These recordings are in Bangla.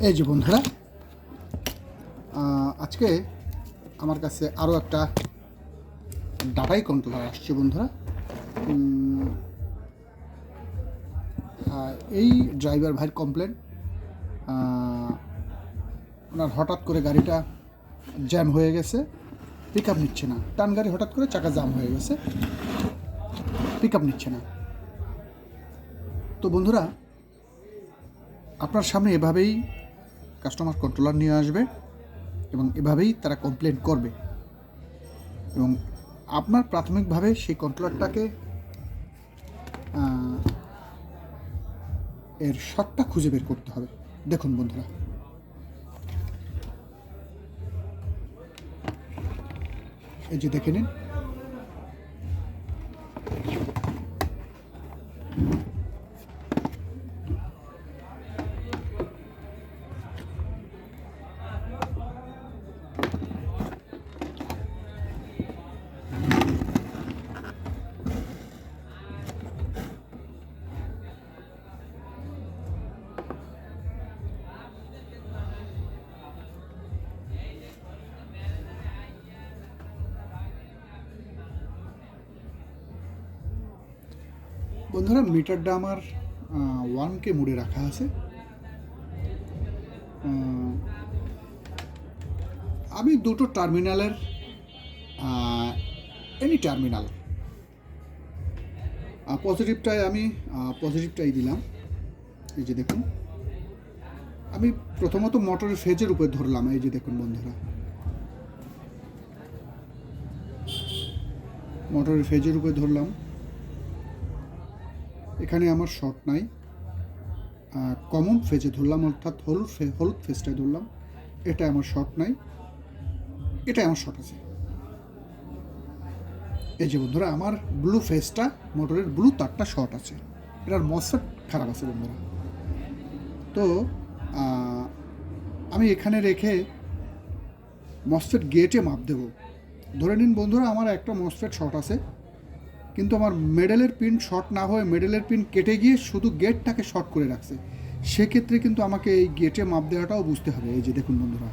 এই যে বন্ধুরা, আজকে আমার কাছে আরও একটা ডাটাই কন্ট্রোলার আসছে বন্ধুরা। এই ড্রাইভার ভাইয়ের কমপ্লেন, ওনার হঠাৎ করে গাড়িটা জ্যাম হয়ে গেছে, পিক আপ নিচ্ছে না। টান গাড়ি হঠাৎ করে চাকা জ্যাম হয়ে গেছে, পিক আপ নিচ্ছে না। তো বন্ধুরা, আপনার সামনে এভাবেই কাস্টমার কন্ট্রোলার নিয়ে আসবে এবং এভাবেই তারা কমপ্লেন করবে, এবং আপনার প্রাথমিকভাবে সেই কন্ট্রোলারটাকে এর শর্টটা খুঁজে বের করতে হবে। দেখুন বন্ধুরা, এই যে দেখে নিন, বন্ধুরা মিটারটা আমার 1K মোডে রাখা আছে। আমি দুটো টার্মিনালের এনি টার্মিনাল পজিটিভটাই আমি পজিটিভটাই দিলাম। এই যে দেখুন, আমি প্রথমত মোটরের ফেজের উপরে ধরলাম। এই যে দেখুন বন্ধুরা, মোটরের ফেজের উপরে ধরলাম। এখানে আমার শর্ট নাই, কমন ফেজে ধরলাম, অর্থাৎ হলুদ ফেজটায় ধরলাম। এটা আমার শর্ট নাই, এটা আমার শর্ট আছে। এই যে বন্ধুরা, আমার ব্লু ফেজটা, মোটরের ব্লু তারটা শর্ট আছে, এটার মসফেট খারাপ আছে বন্ধুরা। তো আমি এখানে রেখে মসফেট গেটে মাপ দেব। ধরে নিন বন্ধুরা, আমার একটা মসফেট শর্ট আছে, কিন্তু আমার মেডেলের পিন শর্ট না হয়ে মেডেলের পিন কেটে গিয়ে শুধু গেটটাকে শর্ট করে রাখছে। সেক্ষেত্রে কিন্তু আমাকে এই গেটে মাপ দেওয়াটাও বুঝতে হবে। এই যে দেখুন বন্ধুরা,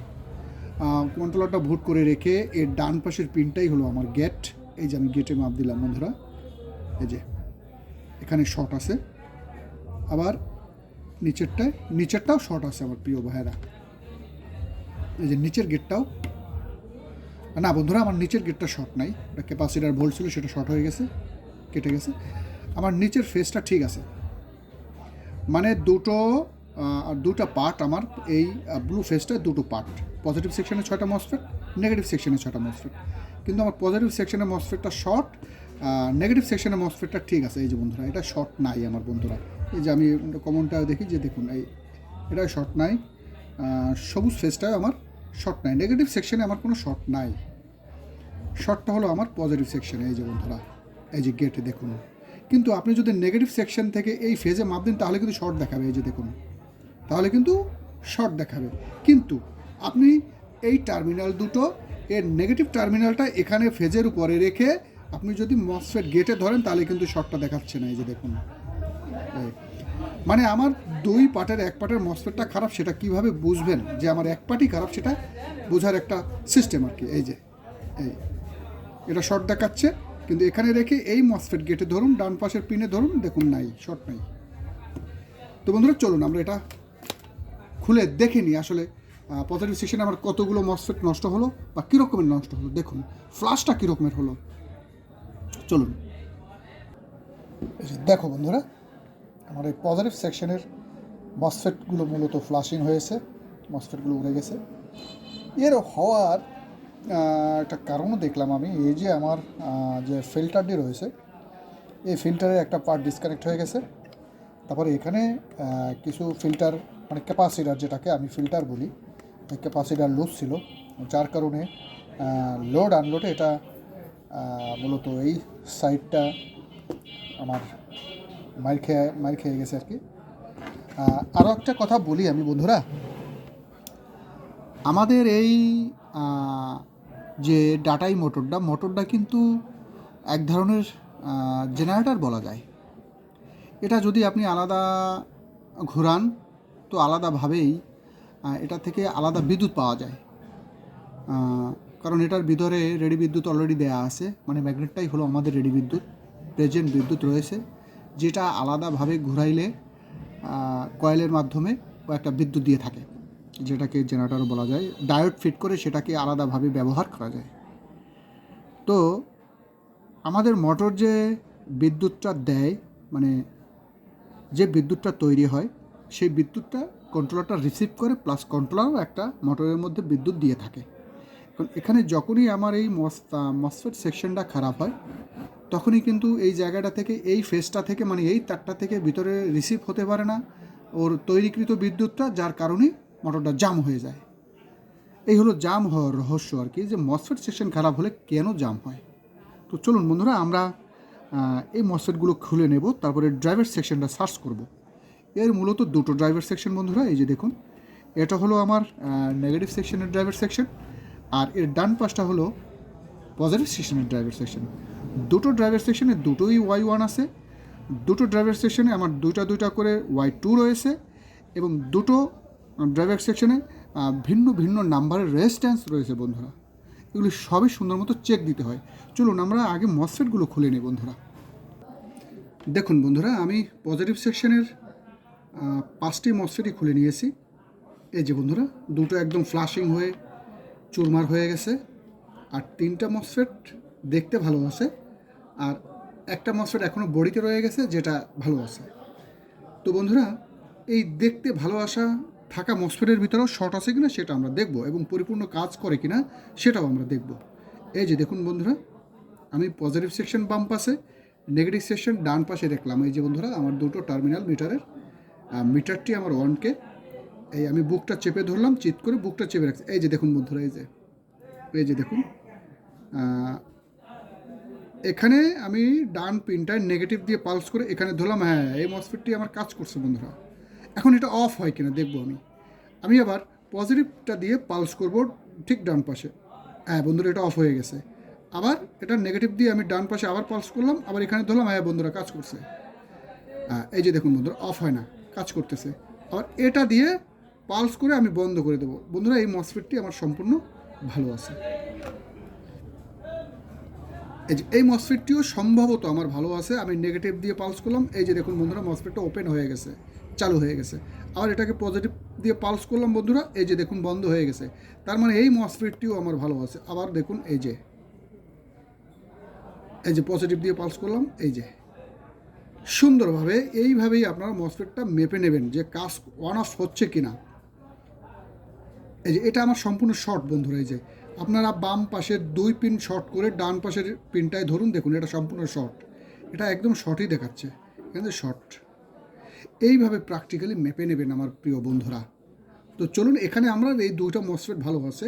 কন্ট্রোলারটা ভোট করে রেখে এর ডান পাশের পিনটাই হলো আমার গেট। এই যে আমি গেটে মাপ দিলাম বন্ধুরা, এই যে এখানে শর্ট আছে, আবার নিচেরটাও শর্ট আছে আমার প্রিয় ভাইয়েরা। এই যে নিচের গেটটাও, না বন্ধুরা, আমার নিচের গেটটা শর্ট নাই, ওটা ক্যাপাসিটার ভোল্ট ছিল, সেটা শর্ট হয়ে গেছে, কেটে গেছে। আমার নিচের ফেসটা ঠিক আছে, মানে দুটো পার্ট আমার এই ব্লু ফেসটা, দুটো পার্ট। পজিটিভ সেকশনে 6টা মসফেট, নেগেটিভ সেকশনে 6টা মসফেট, কিন্তু আমার পজিটিভ সেকশনের মসফেটটা শর্ট, নেগেটিভ সেকশনের মসফেটটা ঠিক আছে। এই যে বন্ধুরা, এটা শর্ট নাই আমার বন্ধুরা। এই যে আমি কমনটা দেখি, যে দেখুন এটা শর্ট নাই, সবুজ ফেসটাও আমার শর্ট নাই, নেগেটিভ সেকশনে আমার কোনো শর্ট নাই। শর্টটা হলো আমার পজিটিভ সেকশনে। এই যে বন্ধুরা, এই যে গেটে দেখুন, কিন্তু আপনি যদি নেগেটিভ সেকশন থেকে এই ফেজে মাপ দেন তাহলে কিন্তু শর্ট দেখাবে। এই যে দেখুন, তাহলে কিন্তু শর্ট দেখাবে। কিন্তু আপনি এই টার্মিনাল দুটো, এর নেগেটিভ টার্মিনালটা এখানে ফেজের উপরে রেখে আপনি যদি মসফেট গেটে ধরেন তাহলে কিন্তু শর্টটা দেখাচ্ছে না। এই যে দেখুন, মানে আমার দুই পার্টের এক পার্টের মসফেটটা খারাপ, সেটা কিভাবে বুঝবেন যে আমার এক পার্টই খারাপ, সেটা বোঝার একটা সিস্টেম আর কি। এই যে এটা শর্ট দেখাচ্ছে, কিন্তু এখানে রেখে এই মসফেট গেটে ধরুন, ডান পাশের পিনে ধরুন, দেখুন নাই, শর্ট নাই। তো বন্ধুরা চলুন আমরা এটা খুলে দেখে নিই আসলে পজিটিভ সেকশনে আমার কতগুলো মসফেট নষ্ট হলো বা কীরকমের নষ্ট হলো। দেখুন ফ্লাশটা কীরকমের হলো, চলুন। দেখো বন্ধুরা, আমার এই পজিটিভ সেকশনের মসফেটগুলো মূলত ফ্লাশিং হয়েছে, মসফেটগুলো উড়ে গেছে। এর হওয়ার একটা কারণও দেখলাম আমি। এই যে আমার যে ফিল্টারটি রয়েছে, এই ফিল্টারের একটা পার্ট ডিসকানেক্ট হয়ে গেছে। তারপরে এখানে কিছু ফিল্টার, মানে ক্যাপাসিটার, যেটাকে আমি ফিল্টার বলি, এই ক্যাপাসিটার লুজ ছিল, যার কারণে লোড আনলোডে এটা মূলত এই সাইডটা আমার মার খেয়ে গেছে আর কি। আরও একটা কথা বলি আমি বন্ধুরা, আমাদের এই যে ডাটাই মোটরটা কিন্তু এক ধরনের জেনারেটর বলা যায়। এটা যদি আপনি আলাদা ঘোরান তো আলাদাভাবেই এটা থেকে আলাদা বিদ্যুৎ পাওয়া যায়, কারণ এটার ভিতরে রেডি বিদ্যুৎ অলরেডি দেওয়া আছে, মানে ম্যাগনেটটাই হলো আমাদের রেডি বিদ্যুৎ, প্রেজেন্ট বিদ্যুৎ রয়েছে, যেটা আলাদাভাবে ঘুরাইলে কয়েলের মাধ্যমে ও একটা বিদ্যুৎ দিয়ে থাকে, যেটাকে জেনারেটরও বলা যায়। ডায়োড ফিট করে সেটাকে আলাদাভাবে ব্যবহার করা যায়। তো আমাদের মোটর যে বিদ্যুৎটা দেয়, মানে যে বিদ্যুৎটা তৈরি হয়, সেই বিদ্যুৎটা কন্ট্রোলারটা রিসিভ করে, প্লাস কন্ট্রোলারও একটা মোটরের মধ্যে বিদ্যুৎ দিয়ে থাকে। এখন এখানে যখনই আমার এই মসফেট সেকশনটা খারাপ হয়, তখনই কিন্তু এই জায়গাটা থেকে, এই ফেজটা থেকে, মানে এই তারটা থেকে ভিতরে রিসিভ হতে পারে না ওর তৈরিকৃত বিদ্যুৎটা, যার কারণেই মোটরটা জাম হয়ে যায়। এই হলো জাম হওয়ার রহস্য আর কি, যে মসফেট সেকশন খারাপ হলে কেন জাম হয়। তো চলুন বন্ধুরা, আমরা এই মসফেটগুলো খুলে নেব, তারপরে ড্রাইভার সেকশনটা সার্চ করব। এর মূলত দুটো ড্রাইভার সেকশন বন্ধুরা, এই যে দেখুন, এটা হলো আমার নেগেটিভ সেকশনের ড্রাইভার সেকশন, আর এর ডান পাশটা হলো পজিটিভ সেকশনের ড্রাইভার সেকশন। দুটো ড্রাইভার সেকশনে দুটোই Y1 আছে, দুটো ড্রাইভার সেকশনে আমার দুইটা করে Y2 রয়েছে, এবং দুটো ড্রাইভার সেকশনে ভিন্ন ভিন্ন নাম্বারের রেজিস্ট্যান্স রয়েছে বন্ধুরা। এগুলি সবই সুন্দর মতো চেক দিতে হয়। চলুন আমরা আগে মসফেটগুলো খুলে নিই বন্ধুরা। দেখুন বন্ধুরা, আমি পজিটিভ সেকশনের 5টি মসফেটই খুলে নিয়েছি। এই যে বন্ধুরা, দুটো একদম ফ্লাশিং হয়ে চুরমার হয়ে গেছে, আর 3টা মসফেট দেখতে ভালো আছে, আর একটা মসফেট এখনও বডিতে রয়ে গেছে, যেটা ভালো আছে। তো বন্ধুরা, এই দেখতে ভালো আসা থাকা মসফেটের ভিতরেও শর্ট আছে কিনা সেটা আমরা দেখব, এবং পরিপূর্ণ কাজ করে কিনা সেটাও আমরা দেখব। এই যে দেখুন বন্ধুরা, আমি পজিটিভ সেকশন বাম পাশে, নেগেটিভ সেকশন ডান পাশে রাখলাম। এই যে বন্ধুরা, আমার দুটো টার্মিনাল মিটারের, মিটারটি আমার 1K। এই আমি বুকটা চেপে ধরলাম, চিৎ করে বুকটা চেপে রাখছি। এই যে দেখুন বন্ধুরা, এই যে দেখুন, এখানে আমি ডান পিনটায় নেগেটিভ দিয়ে পালস করে এখানে ধরলাম। হ্যাঁ, এই মসফেটটি আমার কাজ করছে বন্ধুরা। এখন এটা অফ হয় কিনা দেখবো আমি আবার পজিটিভটা দিয়ে পালস করব ঠিক ডান পাশে। হ্যাঁ বন্ধুরা, এটা অফ হয়ে গেছে। আবার এটা নেগেটিভ দিয়ে আমি ডান পাশে আবার পালস করলাম, আবার এখানে ধরলাম। হ্যাঁ বন্ধুরা, কাজ করছে। এই যে দেখুন বন্ধুরা, অফ হয় না, কাজ করতেছে। আবার এটা দিয়ে পালস করে আমি বন্ধ করে দেবো। বন্ধুরা, এই মসফেটটি আমার সম্পূর্ণ ভালো আছে। এই মসফেটটিও সম্ভবত আমার ভালো আছে। আমি নেগেটিভ দিয়ে পালস করলাম, এই যে দেখুন বন্ধুরা, মসফেটটা ওপেন হয়ে গেছে, চালু হয়ে গেছে। আবার এটাকে পজিটিভ দিয়ে পালস করলাম বন্ধুরা, এই যে দেখুন বন্ধ হয়ে গেছে। তার মানে এই মসফেটটিও আমার ভালো আছে। আবার দেখুন, এই যে পজিটিভ দিয়ে পালস করলাম, এই যে সুন্দরভাবে এইভাবেই আপনারা মসফেটটা মেপে নেবেন যে কাজ অন অফ হচ্ছে কিনা। এই যে এটা আমার সম্পূর্ণ শর্ট বন্ধুরা। এই যে আপনারা বাম পাশের 2 পিন শর্ট করে ডান পাশের পিনটায় ধরুন, দেখুন এটা সম্পূর্ণ শর্ট, এটা একদম শর্টই দেখাচ্ছে, এখানে শর্ট। এইভাবে প্র্যাকটিক্যালি মেপে নেবেন আমার প্রিয় বন্ধুরা। তো চলুন, এখানে আমরা এই 2টা মসফেট ভালো আছে,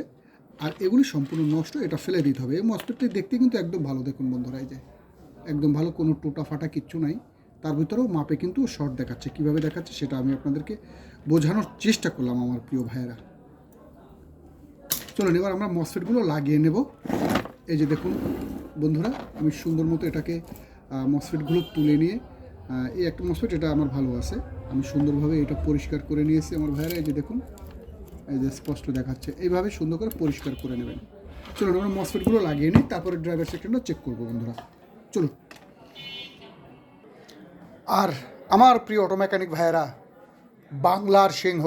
আর এগুলি সম্পূর্ণ নষ্ট, এটা ফেলে দিতে হবে। এই মসফেটটি দেখতে কিন্তু একদম ভালো, দেখুন বন্ধুরা, এই যে একদম ভালো, কোনো টোটা ফাটা কিচ্ছু নাই। তার ভিতরেও মাপে কিন্তু শর্ট দেখাচ্ছে। কীভাবে দেখাচ্ছে সেটা আমি আপনাদেরকে বোঝানোর চেষ্টা করলাম আমার প্রিয় ভাইয়েরা। চলুন এবার আমরা মসফেটগুলো লাগিয়ে নেব। এই যে দেখুন বন্ধুরা, আমি সুন্দর মতো এটাকে মসফেটগুলো তুলে নিয়ে, এই একটা মসফেট এটা আমার ভালো আছে, আমি সুন্দরভাবে এটা পরিষ্কার করে নিয়েছি আমার ভাইয়েরা। এই যে দেখুন, এই যে স্পষ্ট দেখাচ্ছে। এইভাবে সুন্দর করে পরিষ্কার করে নেবেন। চলুন আমরা মসফেটগুলো লাগিয়ে নিই, তারপরে ড্রাইভার সেকশনটা চেক করবো বন্ধুরা। চলুন। আর আমার প্রিয় অটো মেকানিক ভাইয়েরা, বাংলার সিংহ,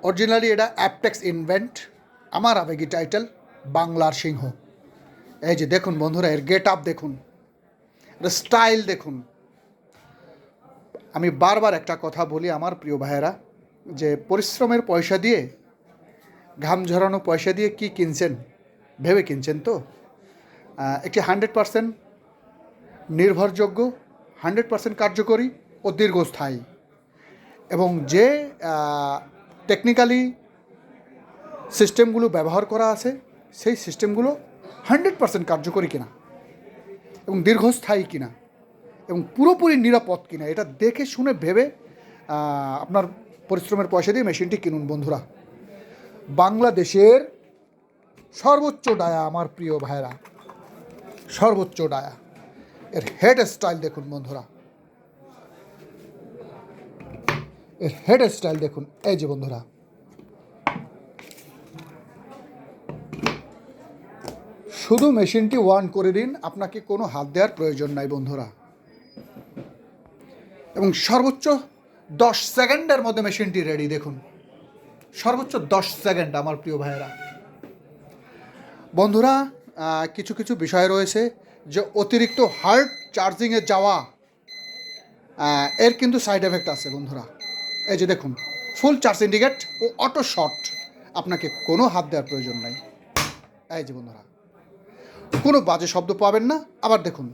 অরিজিনালি এটা অ্যাপটেক্স ইনভেন্ট, আমার আবেগী টাইটেল বাংলার সিংহ। এই যে দেখুন বন্ধুরা, এর গেট আপ দেখুন, এর স্টাইল দেখুন। আমি বারবার একটা কথা বলি আমার প্রিয় ভাইয়েরা, যে পরিশ্রমের পয়সা দিয়ে, ঘাম ঝরানো পয়সা দিয়ে কি কিনছেন ভেবে কিনছেন তো? একটি 100% নির্ভরযোগ্য, 100% কার্যকরী ও দীর্ঘস্থায়ী, এবং যে টেকনিক্যালি সিস্টেমগুলো ব্যবহার করা আছে, সেই সিস্টেমগুলো 100% কার্যকরী কিনা, এবং দীর্ঘস্থায়ী কিনা, এবং পুরোপুরি নিরাপদ কিনা, এটা দেখে শুনে ভেবে আপনার পরিশ্রমের পয়সা দিয়ে মেশিনটি কিনুন বন্ধুরা। বাংলাদেশের সর্বোচ্চ ডায়া আমার প্রিয় ভাইরা, সর্বোচ্চ ডায়া। এর হেড স্টাইল দেখুন বন্ধুরা, এর হেড স্টাইল দেখুন। এই যে বন্ধুরা, শুধু মেশিনটি অন করে দিন, আপনাকে কোনো হাত দেওয়ার প্রয়োজন নাই বন্ধুরা। এবং সর্বোচ্চ 10 সেকেন্ডের মধ্যে মেশিনটি রেডি। দেখুন, সর্বোচ্চ 10 সেকেন্ড আমার প্রিয় ভাইয়েরা। বন্ধুরা, কিছু কিছু বিষয় রয়েছে যে অতিরিক্ত হার্ড চার্জিংয়ে যাওয়া, এর কিন্তু সাইড এফেক্ট আছে বন্ধুরা। এই যে দেখুন, ফুল চার্জ ইন্ডিকেট ও অটো শট, আপনাকে কোনো হাত দেওয়ার প্রয়োজন নাই। এই যে বন্ধুরা, কোনো বাজে শব্দ পাবেন না। আবার দেখুন,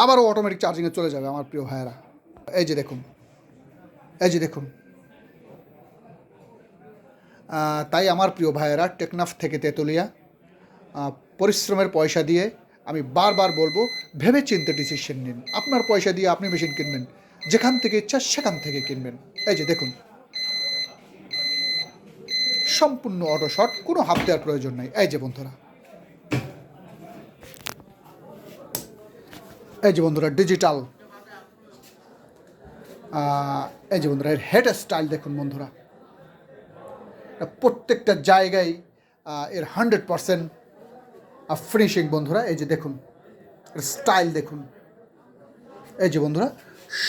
আবারও অটোমেটিক চার্জিংয়ে চলে যাবে আমার প্রিয় ভাইয়েরা। এই যে দেখুন, এই যে দেখুন। তাই আমার প্রিয় ভাইয়েরা, টেকনাফ থেকে তেতুলিয়া, পরিশ্রমের পয়সা দিয়ে আমি বারবার বলবো, ভেবে চিন্তে ডিসিশন নিন। আপনার পয়সা দিয়ে আপনি মেশিন কিনবেন, যেখান থেকে ইচ্ছা সেখান থেকে কিনবেন। এই যে দেখুন, সম্পূর্ণ অটো শট, কোনো হাত দেওয়ার প্রয়োজন নাই। এই যে বন্ধুরা, এই যে বন্ধুরা ডিজিটাল, এই যে বন্ধুরা এর হেড স্টাইল দেখুন বন্ধুরা, প্রত্যেকটা জায়গায় এর 100% ফিনিশিং বন্ধুরা। এই যে দেখুন, এর স্টাইল দেখুন। এই যে বন্ধুরা,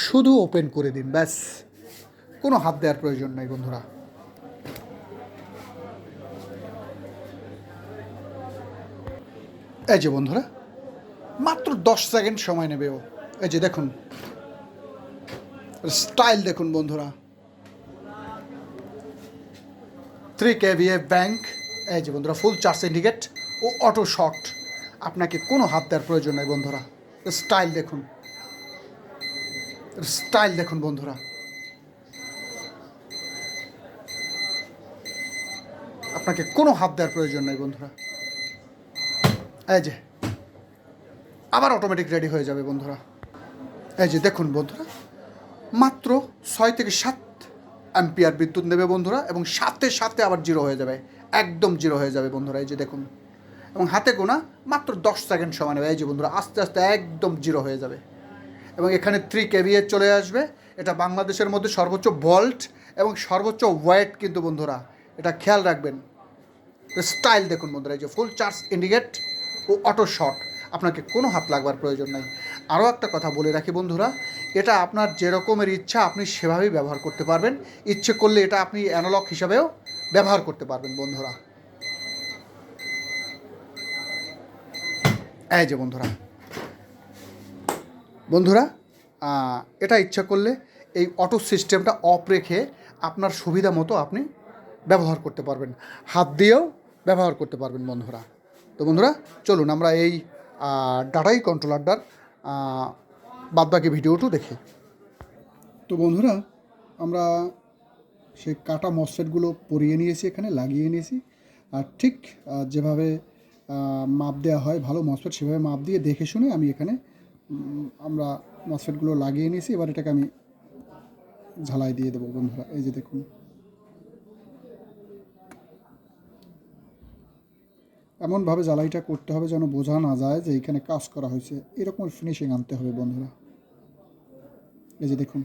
শুধু ওপেন করে দিন, ব্যাস, কোনো হাত দেওয়ার প্রয়োজন নাই বন্ধুরা। এই যে বন্ধুরা, মাত্র 10 সেকেন্ড সময় নেবে ও। এই যে দেখুন, স্টাইল দেখুন বন্ধুরা। 3 kVA ব্যাংক। এই যে বন্ধুরা, ফুল চার্জ ইন্ডিকেট ও অটো শট, আপনাকে কোনো হাত দেওয়ার প্রয়োজন নাই বন্ধুরা। স্টাইল দেখুন, স্টাইল দেখুন বন্ধুরা। আপনাকে কোনো হাত দেওয়ার প্রয়োজন নাই বন্ধুরা। এই যে আবার অটোমেটিক রেডি হয়ে যাবে বন্ধুরা। এই যে দেখুন বন্ধুরা, মাত্র 6 থেকে 7 অ্যাম্পিয়ার বিদ্যুৎ নেবে বন্ধুরা, এবং সাথে সাথে আবার জিরো হয়ে যাবে, একদম জিরো হয়ে যাবে বন্ধুরা। এই যে দেখুন, এবং হাতে গোনা মাত্র 10 সেকেন্ড সময় নেবে। এই যে বন্ধুরা, আস্তে আস্তে একদম জিরো হয়ে যাবে, এবং এখানে 3 kVA চলে আসবে। এটা বাংলাদেশের মধ্যে সর্বোচ্চ ভোল্ট এবং সর্বোচ্চ ওয়েট কিন্তু বন্ধুরা, এটা খেয়াল রাখবেন। স্টাইল দেখুন বন্ধুরা, এই যে ফুল চার্জ ইন্ডিকেট ও অটো শট, আপনাকে কোনো হাত লাগবার প্রয়োজন নাই। আরও একটা কথা বলে রাখি বন্ধুরা, এটা আপনার যেরকমের ইচ্ছা আপনি সেভাবেই ব্যবহার করতে পারবেন। ইচ্ছে করলে এটা আপনি অ্যানালগ হিসাবেও ব্যবহার করতে পারবেন বন্ধুরা। এই যে বন্ধুরা, বন্ধুরা এটা ইচ্ছা করলে এই অটো সিস্টেমটা অফ রেখে আপনার সুবিধা মতো আপনি ব্যবহার করতে পারবেন, হাত দিয়েও ব্যবহার করতে পারবেন বন্ধুরা। তো বন্ধুরা, চলুন আমরা এই ডাটাই কন্ট্রোলারটার বাদবাকি ভিডিওটু দেখি। তো বন্ধুরা, আমরা সেই কাটা মসফেটগুলো পরিয়ে নিয়েছি, এখানে লাগিয়ে নিয়েছি। আর ঠিক যেভাবে মাপ দেওয়া হয় ভালো মসফেট, সেভাবে মাপ দিয়ে দেখে শুনে আমি এখানে আমরা মসফেটগুলো লাগিয়ে নিয়েছি। এবার এটাকে আমি ঝালাই দিয়ে দেবো বন্ধুরা। এই যে দেখুন, এমনভাবে জ্বালাইটা করতে হবে যেন বোঝা না যায় যে এইখানে কাজ করা হয়েছে, এরকম ফিনিশিং আনতে হবে বন্ধুরা। এই যে দেখুন,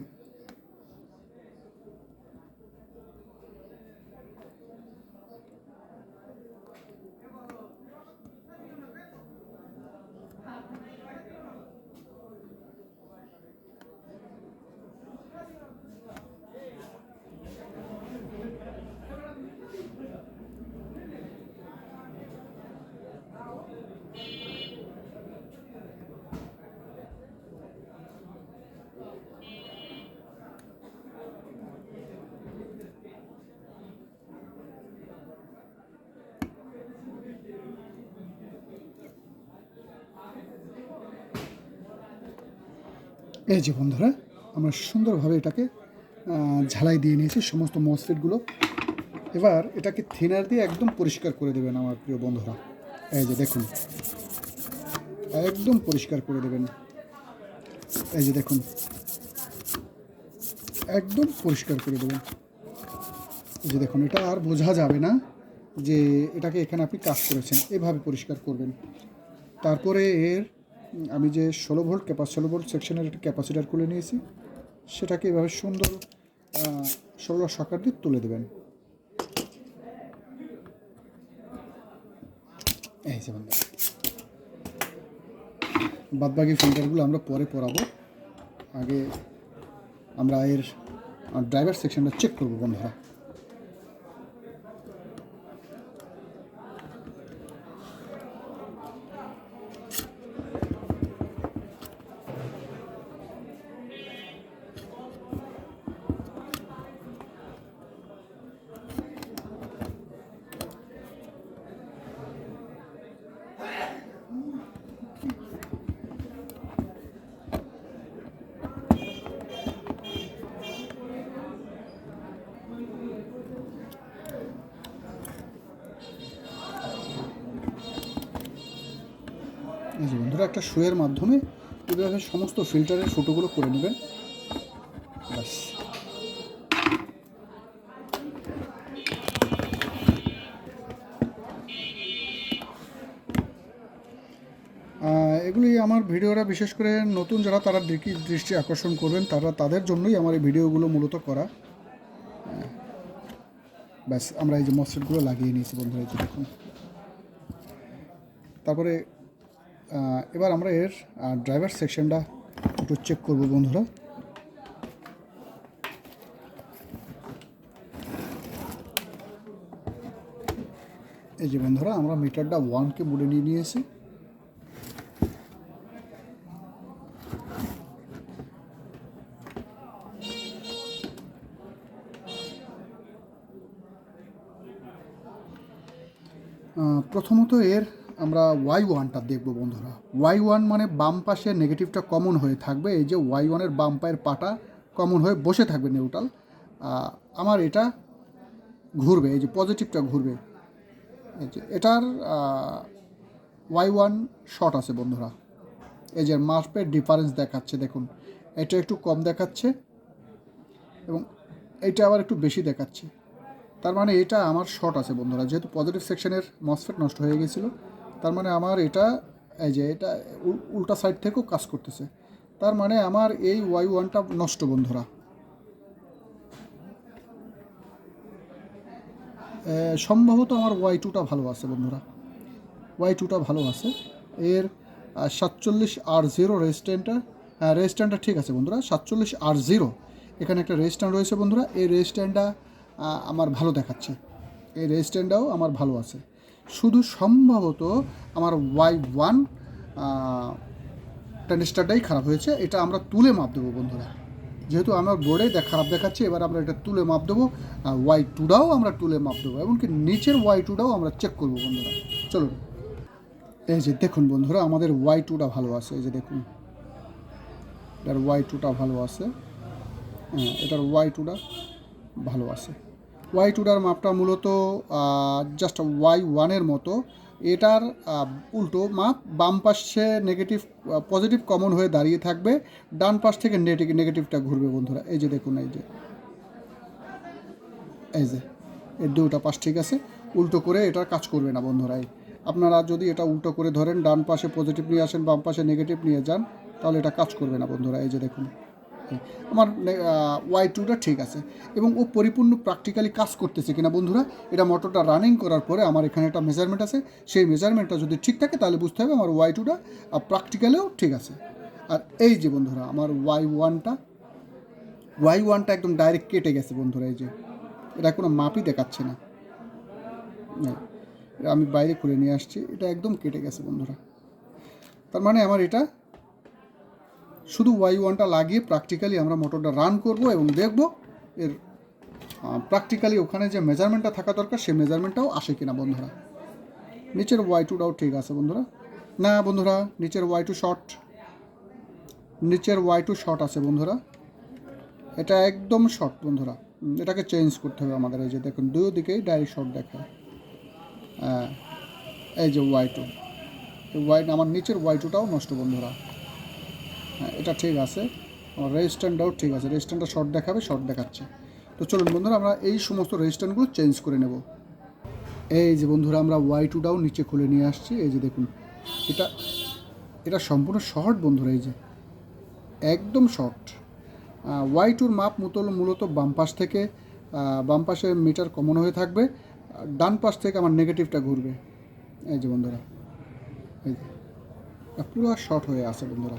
এই যে বন্ধুরা, আমরা সুন্দরভাবে এটাকে ঝালাই দিয়ে নিয়েছি সমস্ত মসফেটগুলো। এবার এটাকে থিনার দিয়ে একদম পরিষ্কার করে দেবেন আমার প্রিয় বন্ধুরা। এই যে দেখুন, একদম পরিষ্কার করে দেবেন। এই যে দেখুন, একদম পরিষ্কার করে দেবেন। এই যে দেখুন, এটা আর বোঝা যাবে না যে এটাকে এখানে আপনি কাজ করেছেন। এভাবে পরিষ্কার করবেন। তারপরে এর আমি যে 16 ভোল্ট সেকশনের একটা ক্যাপাসিটার খুলে নিয়েছি, সেটাকে এভাবে সুন্দর ষোলো সাকার দিয়ে তুলে দেবেন। এই যে বন্ধুরা, বাদবাকি ফিল্টারগুলো আমরা পরে পরাবো, আগে আমরা এর ড্রাইভার সেকশনটা চেক করবো বন্ধুরা। এই যে বন্ধুরা, একটা সুয়ের মাধ্যমে এভাবে সমস্ত ফিল্টারের ফুটোগুলো করে নেবেন। ব্যাস, এগুলি আমার ভিডিওটা বিশেষ করে নতুন যারা তারা দৃষ্টি আকর্ষণ করবেন, তাদের জন্যই আমার এই ভিডিওগুলো মূলত করা। ব্যাস, আমরা এই যে মসফেটগুলো লাগিয়ে নিয়েছি বন্ধুরা, এই যে দেখুন। তারপরে এবার আমরা এর ড্রাইভার সেকশনটা একটু চেক করব বন্ধুরা। এই যে বন্ধুরা, আমরা মিটারটা 1 কে মোডে নিয়ে নিয়েছি। প্রথমত এর আমরা Y1টা দেখব বন্ধুরা। Y1 মানে বাম পাশে নেগেটিভটা কমন হয়ে থাকবে। এই যে Y1-এর বাম পায়ের পাটা কমন হয়ে বসে থাকবে নিউট্রাল। আমার এটা ঘুরবে, এই যে পজিটিভটা ঘুরবে। এই যে এটার Y1 শর্ট আছে বন্ধুরা। এই যে মাপের ডিফারেন্স দেখাচ্ছে দেখুন, এটা একটু কম দেখাচ্ছে এবং এইটা আবার একটু বেশি দেখাচ্ছে। তার মানে এটা আমার শর্ট আছে বন্ধুরা, যেহেতু পজিটিভ সেকশনের মসফেট নষ্ট হয়ে গেছিলো। তার মানে আমার এটা, এই যে এটা উল্টা সাইড থেকেও কাজ করতেছে। তার মানে আমার এই Y1টা নষ্ট বন্ধুরা। সম্ভবত আমার Y2টা ভালো আছে বন্ধুরা, Y2টা ভালো আছে। এর 47R0 রেজিস্ট্যান্টটা ঠিক আছে বন্ধুরা। 47R0 এখানে একটা রেজিস্ট্যান্ট রয়েছে বন্ধুরা। এই রেজিস্ট্যান্টটা আমার ভালো দেখাচ্ছে, এই রেজিস্ট্যান্টটাও আমার ভালো আছে। শুধু সম্ভবত আমার Y1 ট্রানজিস্টরটাই খারাপ হয়েছে। এটা আমরা তুলে মাপ দেবো বন্ধুরা, যেহেতু আমার বোর্ডে খারাপ দেখাচ্ছে। এবার আমরা এটা তুলে মাপ দেবো, Y2টাও আমরা তুলে মাপ দেবো, এমনকি নিচের Y2টাও আমরা চেক করবো বন্ধুরা। চলুন, এই যে দেখুন বন্ধুরা, আমাদের Y2টা ভালো আছে। এই যে দেখুন, এটার Y2টা ভালো আছে। হ্যাঁ, এটার Y2টা ভালো আছে। Y2টার মাপটা মূলত জাস্ট Y1-এর মতো। এটার উল্টো মাপ, বাম পাশে নেগেটিভ পজিটিভ কমন হয়ে দাঁড়িয়ে থাকবে, ডান পাশ থেকে নেগেটিভটা ঘুরবে বন্ধুরা। এই যে দেখুন, এই যে এর দুটা পাশ ঠিক আছে, উল্টো করে এটা কাজ করবে না বন্ধুরা। আপনারা যদি এটা উল্টো করে ধরেন, ডান পাশে পজিটিভ নিয়ে আসেন, বাম পাশে নেগেটিভ নিয়ে যান, তাহলে এটা কাজ করবে না বন্ধুরা। এই যে দেখুন, আমার Y2টা ঠিক আছে এবং ও পরিপূর্ণ প্র্যাকটিক্যালি কাজ করতেছে কিনা বন্ধুরা, এটা মোটরটা রানিং করার পরে আমার এখানে একটা মেজারমেন্ট আছে। সেই মেজারমেন্টটা যদি ঠিক থাকে তাহলে বুঝতে হবে আমার Y2টা প্র্যাকটিক্যালেও ঠিক আছে। আর এই যে বন্ধুরা, আমার Y1টা একদম ডাইরেক্ট কেটে গেছে বন্ধুরা। এই যে এটা কোনো মাপই দেখাচ্ছে না, আমি বাইরে খুলে নিয়ে আসছি, এটা একদম কেটে গেছে বন্ধুরা। তার মানে আমার এটা শুধু Y1টা লাগিয়ে প্র্যাকটিক্যালি আমরা মোটরটা রান করব এবং দেখব এর প্র্যাকটিক্যালি ওখানে যে মেজারমেন্টটা থাকা দরকার সেই মেজারমেন্টটাও আসে কিনা বন্ধুরা। নিচের Y2টাও ঠিক আছে বন্ধুরা। না বন্ধুরা, নিচের Y2 শর্ট, নিচের Y2 শর্ট আছে বন্ধুরা। এটা একদম শর্ট বন্ধুরা, এটাকে চেঞ্জ করতে হবে আমাদের। এই যে দেখুন, দুই দিকেই ডাইরেক্ট শর্ট দেখায়। এই যে Y2, আমার নিচের Y2টাও নষ্ট বন্ধুরা। হ্যাঁ, এটা ঠিক আছে। আমার রেজিস্ট্যান্টটাও ঠিক আছে, রেজিস্ট্যান্টটা শর্ট দেখাবে, শর্ট দেখাচ্ছে। তো চলুন বন্ধুরা, আমরা এই সমস্ত রেজিস্ট্যান্টগুলো চেঞ্জ করে নেব। এই যে বন্ধুরা, আমরা Y2টাও নিচে খুলে নিয়ে আসছি। এই যে দেখুন, এটা সম্পূর্ণ শর্ট বন্ধুরা। এই যে একদম শর্ট। Y2 মাপ মূলত বাম পাশ থেকে, বাম পাশে মিটার কমন হয়ে থাকবে, ডান পাশ থেকে আমার নেগেটিভটা ঘুরবে। এই যে বন্ধুরা, এই যে পুরো শর্ট হয়ে আছে বন্ধুরা,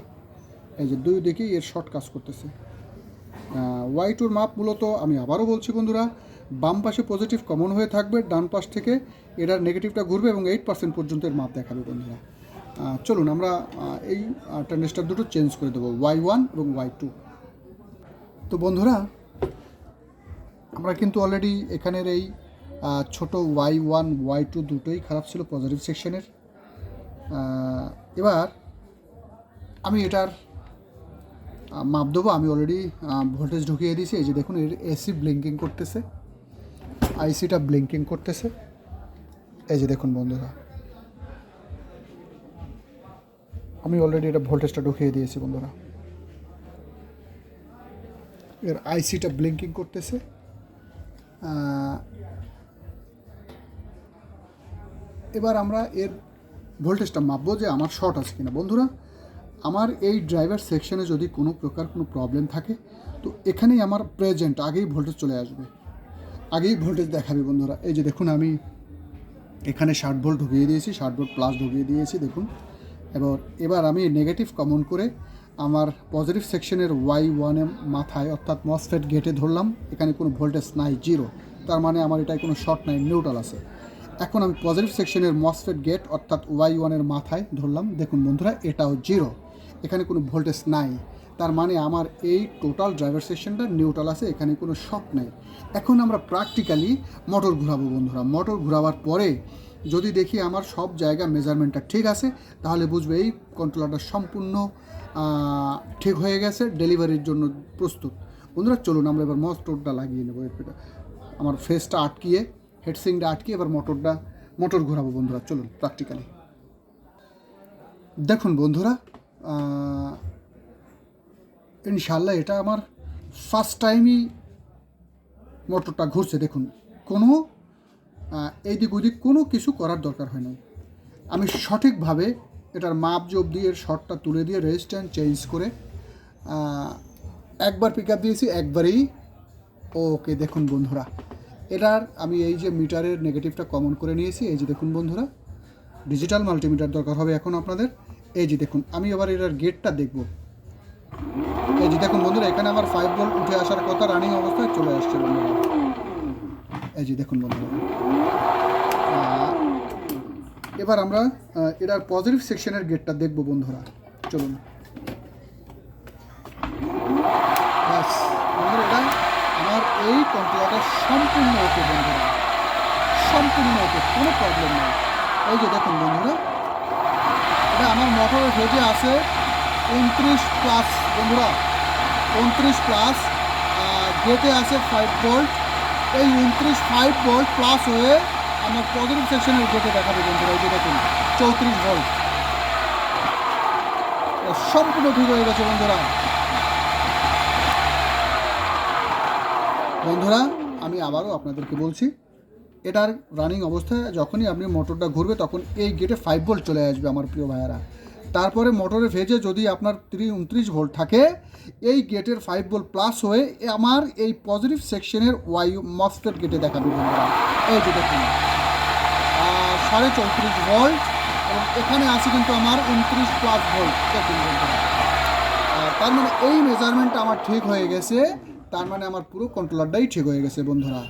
এই যে দুই দিকেই এর শর্ট কাজ করতেছে। Y2 মাপ মূলত আমি আবারও বলছি বন্ধুরা, বাম পাশে পজিটিভ কমন হয়ে থাকবে, ডান পাশ থেকে এটার নেগেটিভটা ঘুরবে এবং 8% পর্যন্ত এর মাপ দেখাবে বন্ধুরা। চলুন আমরা এই ট্রানজিস্টার দুটো চেঞ্জ করে দেবো, Y1 এবং Y2। তো বন্ধুরা, আমরা কিন্তু অলরেডি এখানের এই ছোট Y1 Y2 দুটোই খারাপ ছিল পজিটিভ সেকশনের। এবার আমি এটার মাপ দেবো। আমি অলরেডি ভোল্টেজ ঢুকিয়ে দিয়েছি। এই যে দেখুন, এর এসি ব্লিঙ্কিং করতেছে, আইসিটা ব্লিঙ্কিং করতেছে। এই যে দেখুন বন্ধুরা, আমি অলরেডি এটা ভোল্টেজটা ঢুকিয়ে দিয়েছি বন্ধুরা। এর আইসিটা ব্লিঙ্কিং করতেছে। এবার আমরা এর ভোল্টেজটা মাপবো যে আমার শর্ট আছে কিনা। বন্ধুরা, আমার এই ড্রাইভার সেকশনে যদি কোনো প্রকার কোনো প্রবলেম থাকে, তো এখানেই আমার প্রেজেন্ট আগেই ভোল্টেজ চলে আসবে, আগেই ভোল্টেজ দেখাবে বন্ধুরা। এই যে দেখুন, আমি এখানে 60 ভোল্ট ঢুকিয়ে দিয়েছি, 60 ভোল্ট প্লাস ঢুকিয়ে দিয়েছি দেখুন। এবার আমি নেগেটিভ কমন করে আমার পজিটিভ সেকশনের Y1 এর মাথায় অর্থাৎ মসফেট গেটে ধরলাম। এখানে কোনো ভোল্টেজ নাই, জিরো, তার মানে আমার এটাই কোনো শর্ট নাই, নিউট্রাল আছে। এখন আমি পজিটিভ সেকশনের মসফেট গেট অর্থাৎ Y1 এর মাথায় ধরলাম, দেখুন বন্ধুরা, এটাও জিরো, এখানে কোনো ভোল্টেজ নাই, তার মানে আমার এই টোটাল ড্রাইভার সেকশনটা নিউট্রাল আছে, এখানে কোনো শর্ট নেই। এখন আমরা প্র্যাকটিক্যালি মোটর ঘোরাবো বন্ধুরা। মোটর ঘোরাবার পরে যদি দেখি আমার সব জায়গা মেজারমেন্টটা ঠিক আছে, তাহলে বুঝবে এই কন্ট্রোলারটা সম্পূর্ণ ঠিক হয়ে গেছে, ডেলিভারির জন্য প্রস্তুত। বন্ধুরা চলুন আমরা এবার মোটরটা লাগিয়ে নেবো। আমার ফেসটা আটকিয়ে, হেডসিংটা আটকিয়ে এবার মোটর ঘোরাবো বন্ধুরা। চলুন প্র্যাকটিক্যালি দেখুন বন্ধুরা, ইনশাল্লাহ এটা আমার ফার্স্ট টাইমই মোটরটা ঘুরছে। দেখুন, কোনো এইদিক ওইদিক কোনো কিছু করার দরকার হয় না। আমি সঠিকভাবে এটার মাপ জোপ দিয়ে শর্টটা তুলে দিয়ে রেজিস্ট্যান্স চেঞ্জ করে একবার পিক আপ দিয়েছি, একবারেই ওকে। দেখুন বন্ধুরা, এটার আমি এই যে মিটারের নেগেটিভটা কমন করে নিয়েছি। এই যে দেখুন বন্ধুরা, ডিজিটাল মাল্টিমিটার দরকার হবে এখন আপনাদের। এই যে দেখুন, আমি এবার এটার গেটটা দেখব। এই যে দেখুন বন্ধুরা, এখানে আমার 5 ভোল্ট উঠে আসার কথা, রানিং অবস্থায় চলে আসছে বন্ধুরা। এই যে দেখুন বন্ধুরা, এবার আমরা এটার পজিটিভ সেকশনের গেটটা দেখব বন্ধুরা। চলুন ব্যাস বন্ধুরা, এটা আমার এই কন্ট্রোলারটা সম্পূর্ণ ওকে বন্ধুরা, সম্পূর্ণ ওকে, কোনো প্রবলেম নেই। এই যে দেখুন বন্ধুরা, এটা আমার মোটরের ভেজে আছে 29+ বন্ধুরা, 29+, গেটে আছে 5 ভোল্ট। এই 5 ভোল্ট প্লাস হয়ে আমার পজিটিভ সেকশনের গেটে দেখাবে বন্ধুরা। এই যে দেখুন 34 ভোল্ট, সম্পূর্ণ ঠিক হয়ে গেছে বন্ধুরা। বন্ধুরা আমি আবারও আপনাদেরকে বলছি, এটার রানিং অবস্থায় যখনই আপনি মোটরটা ঘুরবে, তখন এই গেটে 5 ভোল্ট চলে আসবে আমার প্রিয় ভাইয়ারা। তারপরে মোটরের ভেজে যদি আপনার 29 ভোল্ট থাকে, এই গেটের 5 ভোল্ট প্লাস হয়ে আমার এই পজিটিভ সেকশনের মসফেট গেটে দেখাবে বন্ধুরা। এই যে দেখুন 34.5 ভোল্ট, এবং এখানে আছে কিন্তু আমার 29+ ভোল্ট। দেখুন বন্ধুরা, তার মানে এই মেজারমেন্টটা আমার ঠিক হয়ে গেছে, তার মানে আমার পুরো কন্ট্রোলারটাই ঠিক হয়ে গেছে বন্ধুরা।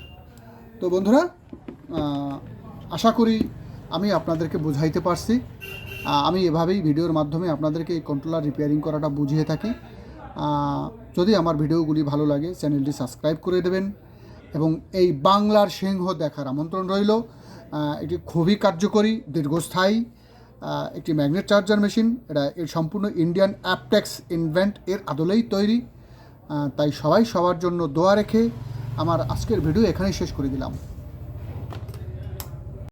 তো বন্ধুরা, আশা করি আমি আপনাদেরকে বোঝাইতে পারছি। আমি এভাবেই ভিডিওর মাধ্যমে আপনাদেরকে এই কন্ট্রোলার রিপেয়ারিং করাটা বুঝিয়ে থাকি। যদি আমার ভিডিওগুলি ভালো লাগে, চ্যানেলটি সাবস্ক্রাইব করে দেবেন এবং এই বাংলার সিংহ দেখার আমন্ত্রণ রইল। এটি খুবই কার্যকরী, দীর্ঘস্থায়ী একটি ম্যাগনেট চার্জার মেশিন। এটা এর সম্পূর্ণ ইন্ডিয়ান অ্যাপটেক্স ইনভেন্ট এর আদলেই তৈরি। তাই সবাই সবার জন্য দোয়া রেখে আমার আজকের ভিডিও এখানেই শেষ করে দিলাম।